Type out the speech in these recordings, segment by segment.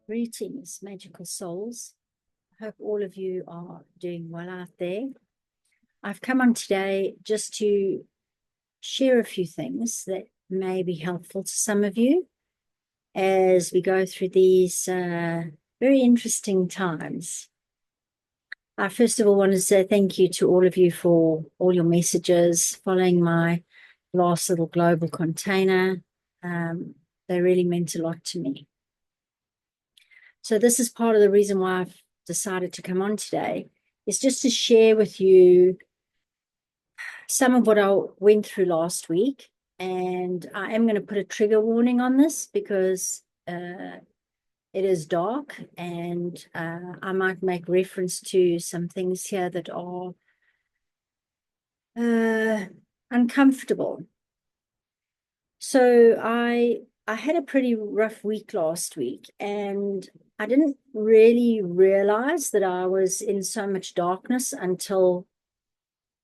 Greetings, magical souls. I hope all of you are doing well out there. I've come on today just to share a few things that may be helpful to some of you as we go through these very interesting times. I first of all want to say thank you to all of you for all your messages following my last little global container. They really meant a lot to me. So this is part of the reason why I've decided to come on today, is just to share with you some of what I went through last week. And I am going to put a trigger warning on this because it is dark, and I might make reference to some things here that are uncomfortable. So I had a pretty rough week last week, and I didn't really realize that I was in so much darkness until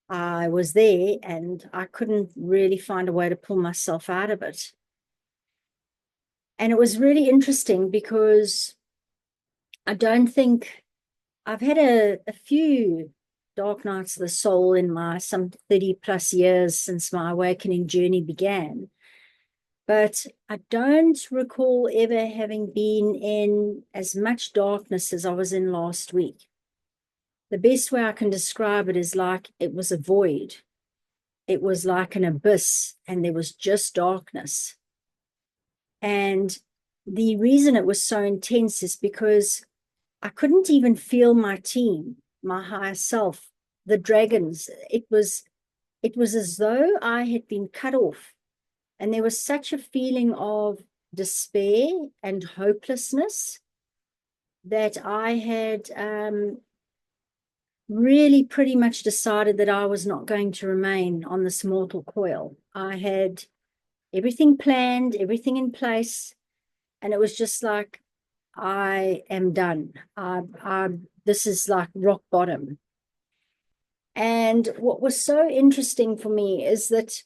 I was there, and I couldn't really find a way to pull myself out of it. And it was really interesting because I don't think I've had a few dark nights of the soul in my some 30 plus years since my awakening journey began. But I don't recall ever having been in as much darkness as I was in last week. The best way I can describe it is like it was a void. It was like an abyss, and there was just darkness. And the reason it was so intense is because I couldn't even feel my team, my higher self, the dragons. It was as though I had been cut off. And there was such a feeling of despair and hopelessness that I had really pretty much decided that I was not going to remain on this mortal coil. I had everything planned, everything in place, and it was just like, I am done. This is like rock bottom. And what was so interesting for me is that,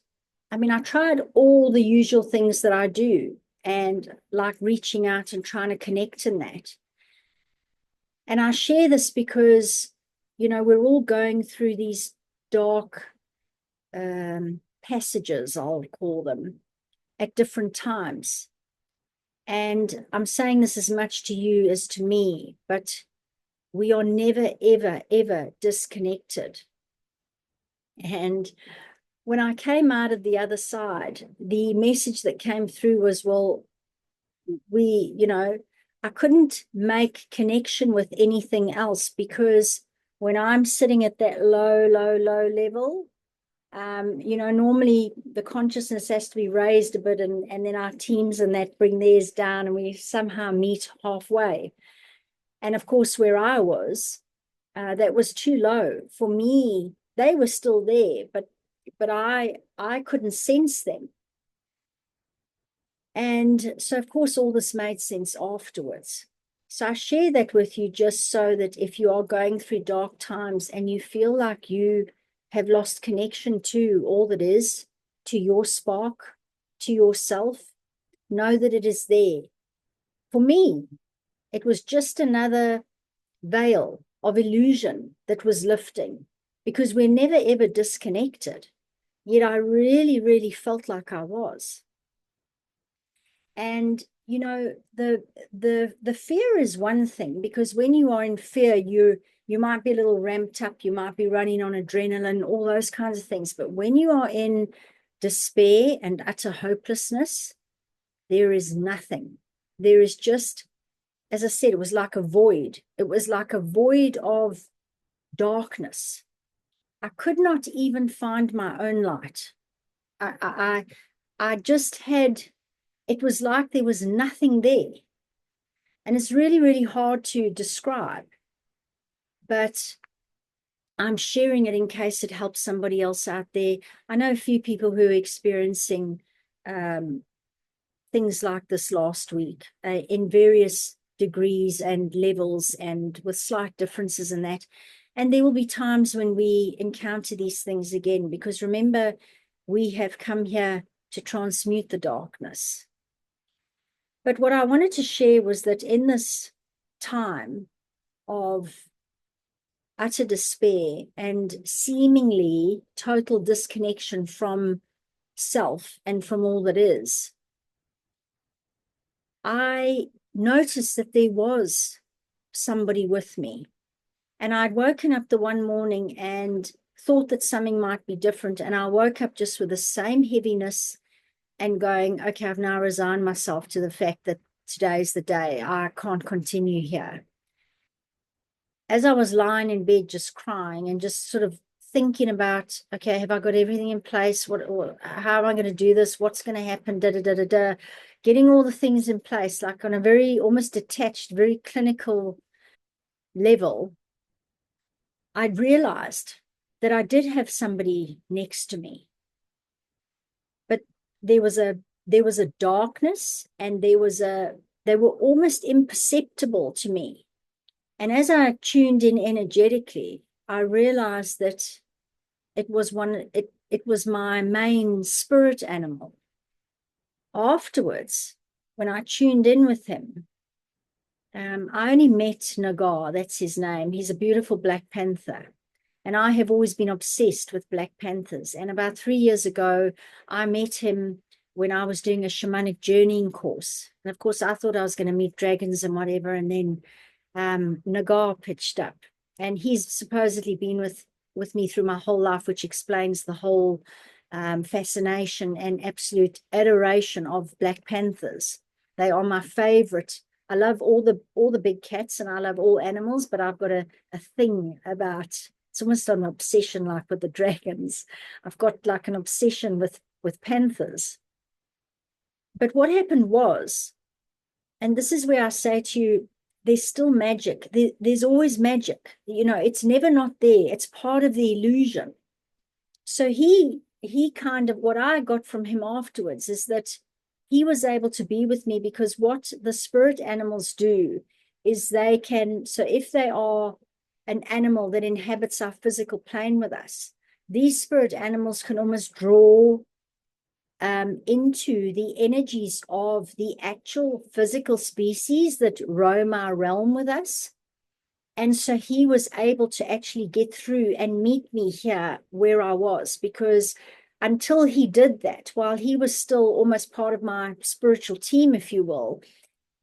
I mean, I tried all the usual things that I do, and like reaching out and trying to connect in that. And I share this because, we're all going through these dark passages, I'll call them, at different times. And I'm saying this as much to you as to me, but we are never, ever, ever disconnected. And when I came out of the other side, the message that came through was, well, I couldn't make connection with anything else, because when I'm sitting at that low, low, low level, normally the consciousness has to be raised a bit, and then our teams and that bring theirs down, and we somehow meet halfway. And of course, where I was, that was too low for me. They were still there, but I couldn't sense them. And so, of course, all this made sense afterwards. So I share that with you just so that if you are going through dark times and you feel like you have lost connection to all that is, to your spark, to yourself, know that it is there. For me, it was just another veil of illusion that was lifting, because we're never ever disconnected. Yet I really, really felt like I was. And the fear is one thing, because when you are in fear, you might be a little ramped up, you might be running on adrenaline, all those kinds of things. But when you are in despair and utter hopelessness, there is nothing. There is just, as I said, it was like a void. It was like a void of darkness. I could not even find my own light. I just had, it was like there was nothing there. And it's really, really hard to describe, but I'm sharing it in case it helps somebody else out there. I know a few people who are experiencing things like this last week in various degrees and levels, and with slight differences in that. And there will be times when we encounter these things again, because remember, we have come here to transmute the darkness. But what I wanted to share was that in this time of utter despair and seemingly total disconnection from self and from all that is, I noticed that there was somebody with me. And I'd woken up the one morning and thought that something might be different. And I woke up just with the same heaviness and going, okay, I've now resigned myself to the fact that today's the day. I can't continue here. As I was lying in bed just crying and just sort of thinking about, okay, have I got everything in place? How am I going to do this? What's going to happen? Da, da, da, da, da. Getting all the things in place, like on a very almost detached, very clinical level, I'd realized that I did have somebody next to me, but there was a darkness, and they were almost imperceptible to me. And as I tuned in energetically, I realized that it was my main spirit animal. Afterwards, when I tuned in with him, I only met Nagar, that's his name. He's a beautiful Black Panther. And I have always been obsessed with Black Panthers. And about 3 years ago, I met him when I was doing a shamanic journeying course. And of course, I thought I was going to meet dragons and whatever. And then Nagar pitched up. And he's supposedly been with me through my whole life, which explains the whole fascination and absolute adoration of Black Panthers. They are my favorite. I love all the big cats and I love all animals, but I've got a thing about, it's almost an obsession like with the dragons. I've got like an obsession with panthers. But what happened was, and this is where I say to you, there's still magic. There's always magic. It's never not there. It's part of the illusion. So he kind of, what I got from him afterwards is that he was able to be with me because what the spirit animals do is they can, so if they are an animal that inhabits our physical plane with us, these spirit animals can almost draw into the energies of the actual physical species that roam our realm with us. And so he was able to actually get through and meet me here where I was, because until he did that, while he was still almost part of my spiritual team, if you will,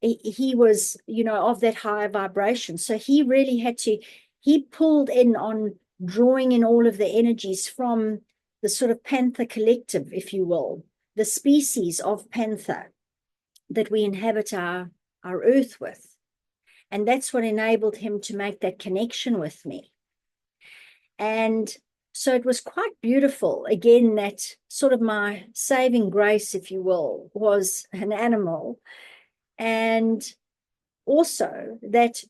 he was, of that higher vibration. So he really he pulled in on drawing in all of the energies from the sort of panther collective, if you will, the species of panther that we inhabit our earth with. And that's what enabled him to make that connection with me. And so it was quite beautiful. Again, that sort of my saving grace, if you will, was an animal. And also that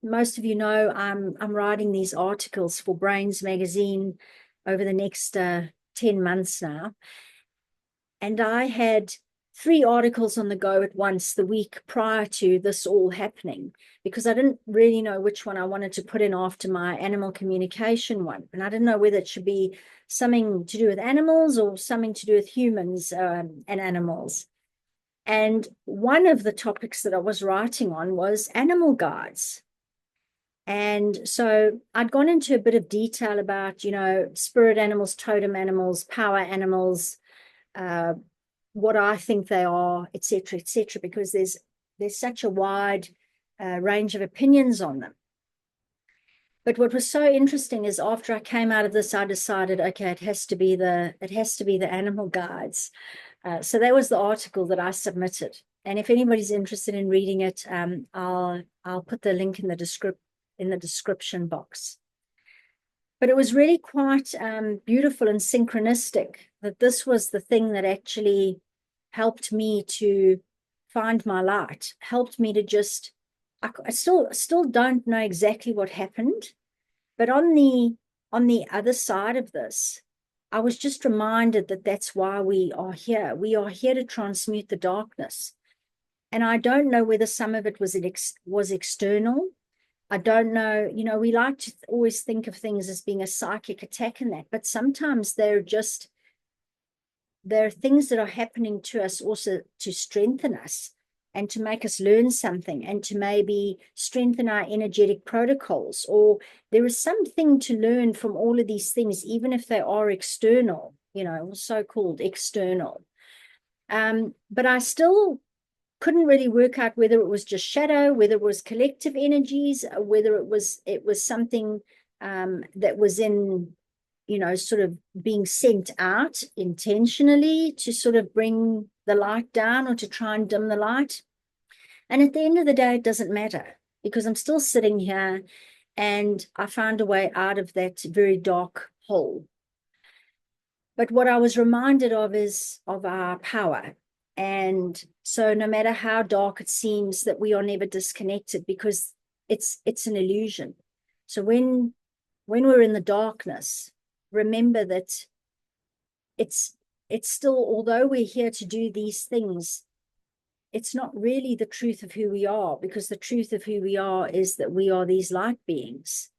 most of you know, I'm writing these articles for Brains magazine over the next 10 months now. And I had 3 articles on the go at once the week prior to this all happening, because I didn't really know which one I wanted to put in after my animal communication one. And I didn't know whether it should be something to do with animals or something to do with humans and animals. And one of the topics that I was writing on was animal guides. And so I'd gone into a bit of detail about, spirit animals, totem animals, power animals, what I think they are, et cetera, because there's such a wide range of opinions on them. But what was so interesting is after I came out of this, I decided, okay, it has to be the animal guides. So that was the article that I submitted. And if anybody's interested in reading it, I'll put the link in the description box. But it was really quite beautiful and synchronistic that this was the thing that actually helped me to find my light, helped me to just, I still don't know exactly what happened, but on the other side of this, I was just reminded that that's why we are here. We are here to transmute the darkness. And I don't know whether some of it was external. I don't know, we like to always think of things as being a psychic attack in that, but sometimes there are things that are happening to us also to strengthen us. and to make us learn something and to maybe strengthen our energetic protocols. Or there is something to learn from all of these things, even if they are external, so-called external. But I still couldn't really work out whether it was just shadow, whether it was collective energies, whether it was something that was in, sort of being sent out intentionally to sort of bring the light down or to try and dim the light. And at the end of the day, it doesn't matter, because I'm still sitting here and I found a way out of that very dark hole. But what I was reminded of is of our power. And so no matter how dark it seems, that we are never disconnected, because it's an illusion. So when we're in the darkness, remember that it's still, although we're here to do these things, it's not really the truth of who we are, because the truth of who we are is that we are these light beings.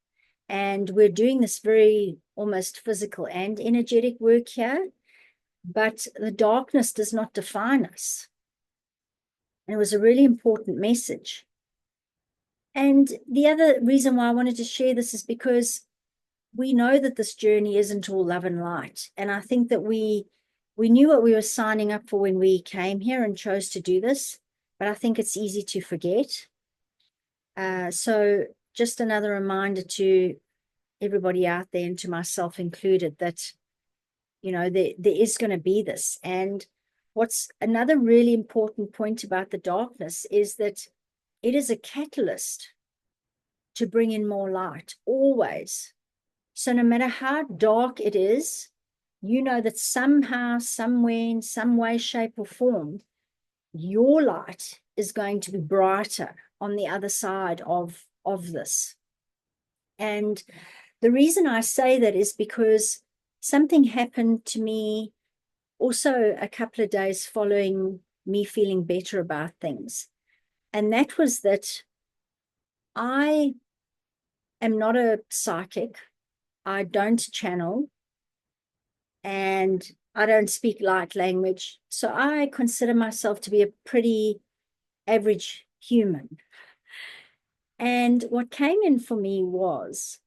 And we're doing this very almost physical and energetic work here, but the darkness does not define us. And it was a really important message. And the other reason why I wanted to share this is because we know that this journey isn't all love and light. And I think that we knew what we were signing up for when we came here and chose to do this, but I think it's easy to forget. So just another reminder to everybody out there, and to myself included, that, there is going to be this. And what's another really important point about the darkness is that it is a catalyst to bring in more light, always. So no matter how dark it is, that somehow, somewhere, in some way, shape, or form, your light is going to be brighter on the other side of this. And the reason I say that is because something happened to me also a couple of days following me feeling better about things. And that was that I am not a psychic. I don't channel, and I don't speak light language. So I consider myself to be a pretty average human. And what came in for me was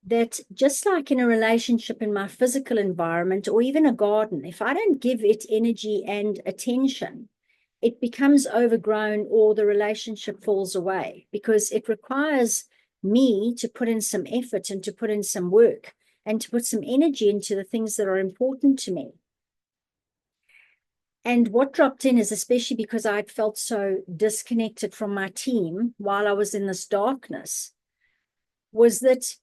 that, just like in a relationship, in my physical environment, or even a garden, if I don't give it energy and attention, it becomes overgrown, or the relationship falls away, because it requires me to put in some effort and to put in some work and to put some energy into the things that are important to me. And what dropped in is, especially because I'd felt so disconnected from my team while I was in this darkness, was that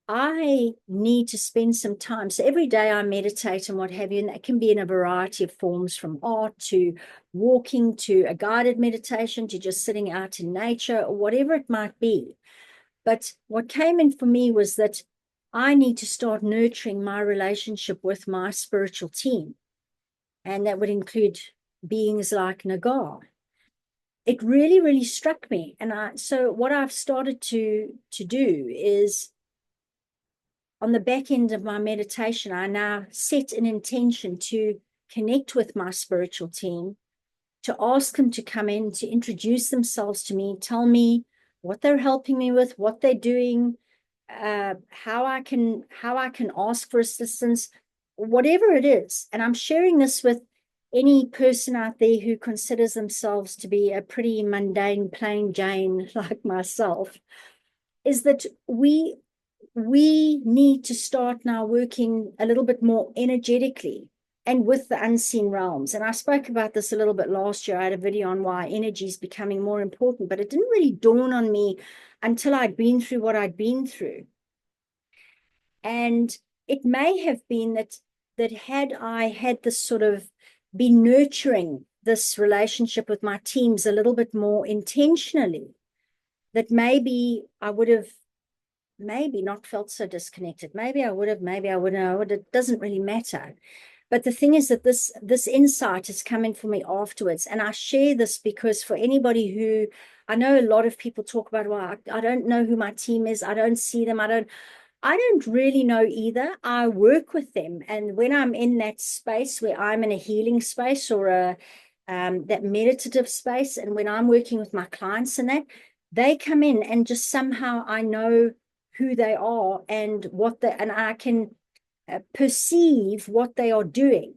I need to spend some time. So every day I meditate and what have you, and that can be in a variety of forms, from art to walking to a guided meditation to just sitting out in nature, or whatever it might be. But what came in for me was that I need to start nurturing my relationship with my spiritual team. And that would include beings like Nagar. It really, really struck me. And so what I've started to do is, on the back end of my meditation, I now set an intention to connect with my spiritual team, to ask them to come in, to introduce themselves to me, tell me what they're helping me with, what they're doing, how I can ask for assistance, whatever it is. And I'm sharing this with any person out there who considers themselves to be a pretty mundane, plain Jane like myself, is that we need to start now working a little bit more energetically and with the unseen realms. And I spoke about this a little bit last year. I had a video on why energy is becoming more important, but it didn't really dawn on me until I'd been through what I'd been through. And it may have been that had I had this sort of been nurturing this relationship with my teams a little bit more intentionally, that maybe I would have maybe not felt so disconnected. Maybe I would have, maybe I wouldn't. It doesn't really matter. But the thing is that this insight has come in for me afterwards. And I share this because, for anybody who, I know a lot of people talk about, well, I don't know who my team is. I don't see them. I don't really know either. I work with them. And when I'm in that space where I'm in a healing space, or that meditative space. And when I'm working with my clients and that, they come in and just somehow I know who they are and and I can perceive what they are doing.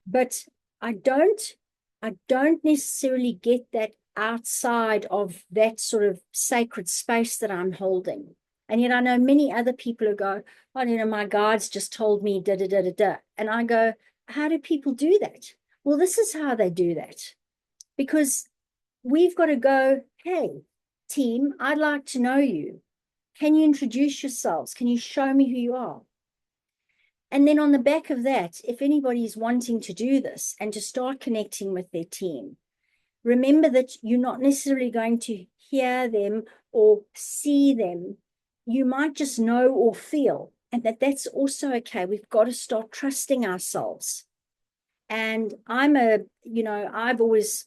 But I don't necessarily get that outside of that sort of sacred space that I'm holding. And yet I know many other people who go, oh, my guides just told me da da da da da. And I go, how do people do that? Well, this is how they do that. Because we've got to go, hey, team, I'd like to know you. Can you introduce yourselves? Can you show me who you are? And then on the back of that, if anybody is wanting to do this and to start connecting with their team, remember that you're not necessarily going to hear them or see them. You might just know or feel, and that's also okay. We've got to start trusting ourselves. And I've always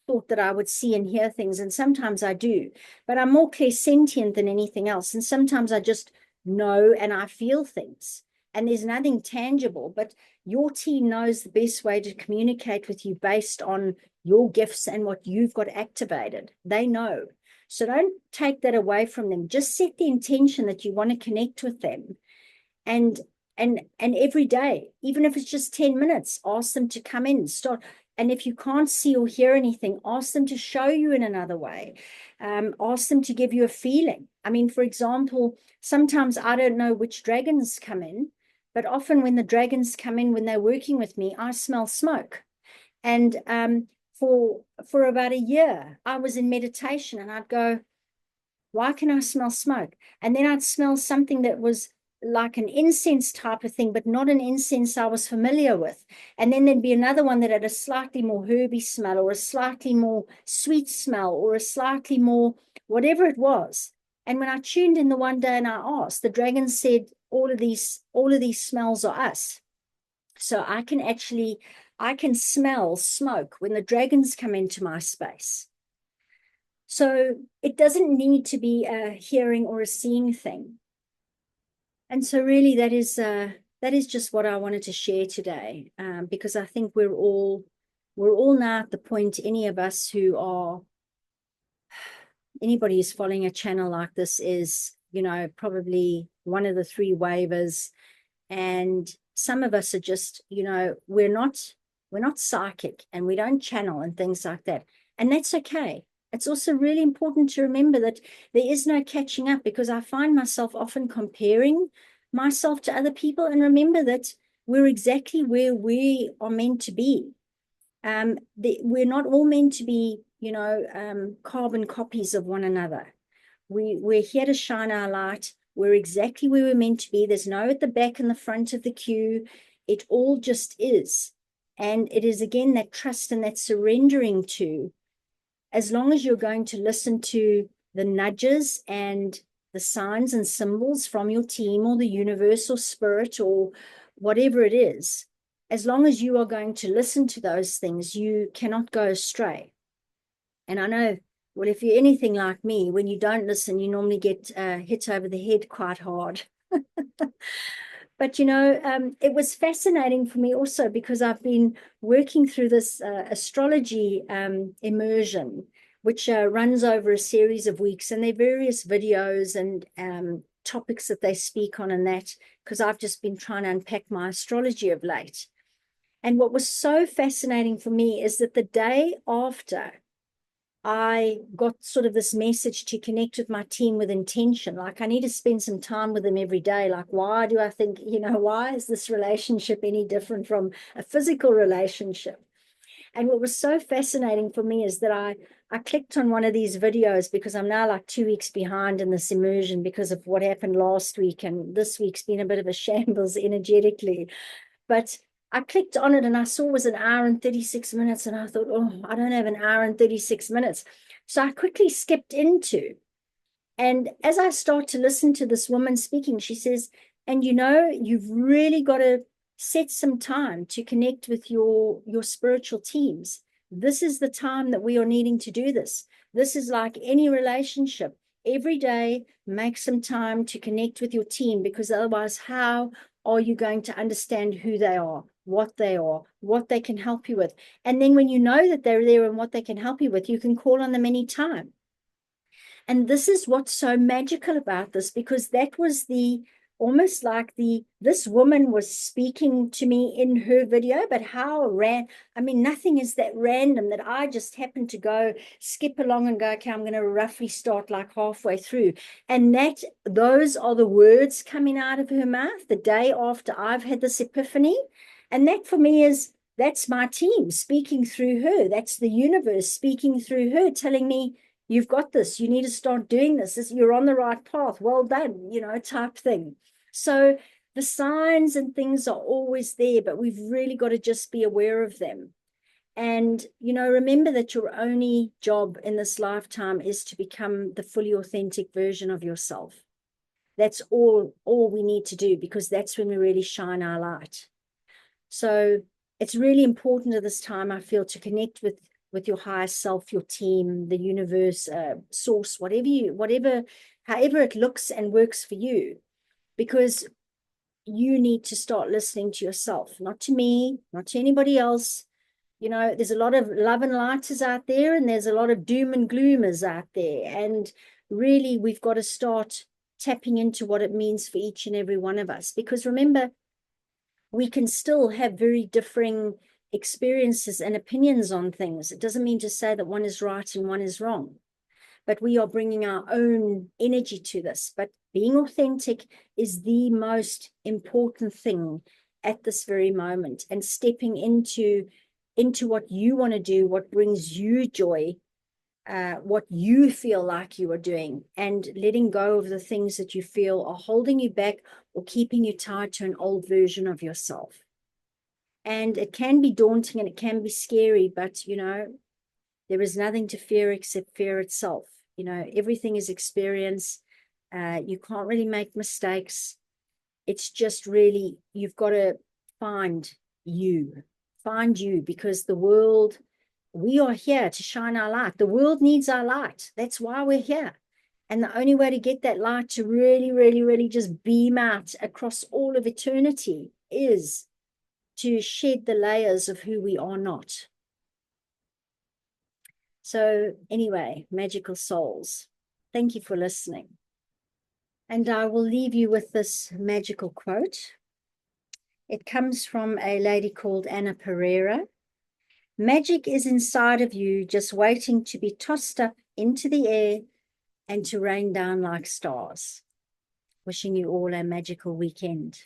thought that I would see and hear things, and sometimes I do, but I'm more clairsentient than anything else. And sometimes I just know and I feel things. And there's nothing tangible, but your team knows the best way to communicate with you based on your gifts and what you've got activated. They know. So don't take that away from them. Just set the intention that you want to connect with them. And every day, even if it's just 10 minutes, ask them to come in, start. And if you can't see or hear anything, ask them to show you in another way. Ask them to give you a feeling. I mean, for example, sometimes I don't know which dragons come in, but often when the dragons come in, when they're working with me, I smell smoke. And for about a year, I was in meditation and I'd go, why can I smell smoke? And then I'd smell something that was like an incense type of thing, but not an incense I was familiar with. And then there'd be another one that had a slightly more herby smell or a slightly more sweet smell or a slightly more whatever it was. And when I tuned in the one day and I asked, the dragon said, all of these smells are us. So I can smell smoke when the dragons come into my space. So it doesn't need to be a hearing or a seeing thing. And so really that is just what I wanted to share today, because I think we're all now at the point, anybody who's following a channel like this is, probably one of the three waivers. And some of us are just, we're not psychic and we don't channel and things like that. And that's okay. It's also really important to remember that there is no catching up, because I find myself often comparing myself to other people, and remember that we're exactly where we are meant to be. We're not all meant to be, carbon copies of one another. We're here to shine our light. We're exactly where we're meant to be. There's no at the back and the front of the queue. It all just is. And it is, again, that trust and that surrendering to, as long as you're going to listen to the nudges and the signs and symbols from your team or the universe or spirit or whatever it is, as long as you are going to listen to those things, you cannot go astray. And I know, well, if you're anything like me, when you don't listen, you normally get hit over the head quite hard. But, it was fascinating for me also, because I've been working through this astrology immersion, which runs over a series of weeks, and there are various videos and topics that they speak on and that, because I've just been trying to unpack my astrology of late. And what was so fascinating for me is that the day after I got sort of this message to connect with my team with intention, like I need to spend some time with them every day. Like, why do I think, why is this relationship any different from a physical relationship? And what was so fascinating for me is that I clicked on one of these videos, because I'm now like 2 weeks behind in this immersion because of what happened last week. And this week's been a bit of a shambles energetically. But I clicked on it and I saw it was 1 hour and 36 minutes. And I thought, oh, I don't have 1 hour and 36 minutes. So I quickly skipped into. And as I start to listen to this woman speaking, she says, and you've really got to set some time to connect with your spiritual teams. This is the time that we are needing to do this. This is like any relationship. Every day, make some time to connect with your team, because otherwise, how are you going to understand who they are? what they are, what they can help you with. And then when you know that they're there and what they can help you with, you can call on them anytime. And this is what's so magical about this, because that was the almost like this woman was speaking to me in her video, but I mean, nothing is that random that I just happened to go skip along and go, okay, I'm going to roughly start like halfway through. And those are the words coming out of her mouth the day after I've had this epiphany. And that for me that's my team speaking through her. That's the universe speaking through her, telling me, you've got this. You need to start doing this. You're on the right path. Well done, type thing. So the signs and things are always there, but we've really got to just be aware of them. And, remember that your only job in this lifetime is to become the fully authentic version of yourself. That's all we need to do, because that's when we really shine our light. So it's really important at this time, I feel, to connect with your higher self, your team, the universe, source, however it looks and works for you, because you need to start listening to yourself, not to me, not to anybody else. There's a lot of love and lighters out there, and there's a lot of doom and gloomers out there. And really, we've got to start tapping into what it means for each and every one of us, because remember, we can still have very differing experiences and opinions on things. It doesn't mean to say that one is right and one is wrong, but we are bringing our own energy to this. But being authentic is the most important thing at this very moment, and stepping into what you want to do, what brings you joy, what you feel like you are doing, and letting go of the things that you feel are holding you back or keeping you tied to an old version of yourself. And it can be daunting and it can be scary, but, there is nothing to fear except fear itself. Everything is experience. You can't really make mistakes. It's just really, you've got to find you, because the world, we are here to shine our light. The world needs our light. That's why we're here. And the only way to get that light to really, really, really just beam out across all of eternity is to shed the layers of who we are not. So anyway, magical souls, thank you for listening. And I will leave you with this magical quote. It comes from a lady called Anna Pereira. Magic is inside of you, just waiting to be tossed up into the air and to rain down like stars. Wishing you all a magical weekend.